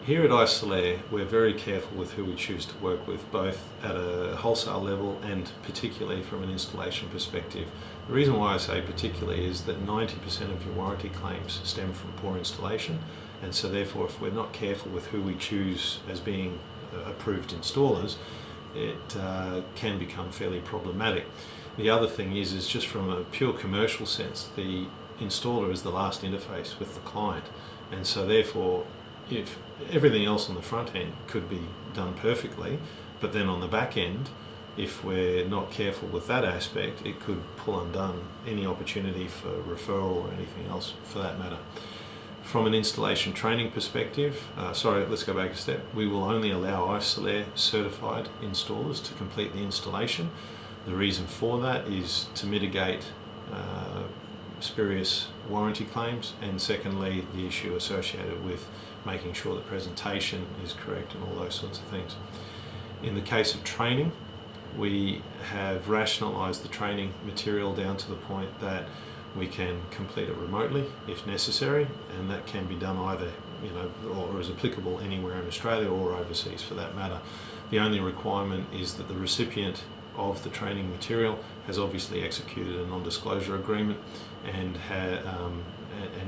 Here at Isolair, we're very careful with who we choose to work with, both at a wholesale level and particularly from an installation perspective. The reason why I say particularly is that 90% of your warranty claims stem from poor installation, and so therefore if we're not careful with who we choose as being approved installers, it can become fairly problematic. The other thing is just from a pure commercial sense, the installer is the last interface with the client, and so therefore if everything else on the front end could be done perfectly, but then on the back end, if we're not careful with that aspect, it could pull undone any opportunity for referral or anything else for that matter. From an installation training perspective, let's go back a step. We will only allow Isolair certified installers to complete the installation. The reason for that is to mitigate spurious warranty claims, and secondly the issue associated with making sure the presentation is correct and all those sorts of things. In the case of training, we have rationalised the training material down to the point that we can complete it remotely if necessary, and that can be done either or is applicable anywhere in Australia or overseas for that matter. The only requirement is that the recipient of the training material has obviously executed a non-disclosure agreement and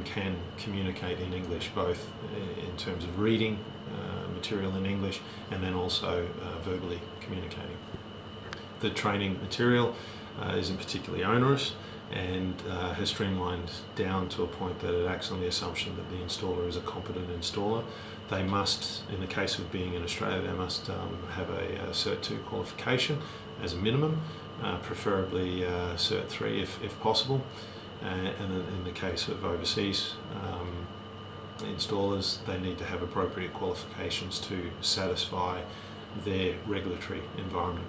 can communicate in English, both in terms of reading material in English and then also verbally communicating. The training material isn't particularly onerous and has streamlined down to a point that it acts on the assumption that the installer is a competent installer. They must, in the case of being in Australia, they must have a Cert 2 qualification as a minimum, preferably Cert 3 if possible. And in the case of overseas installers, they need to have appropriate qualifications to satisfy their regulatory environment.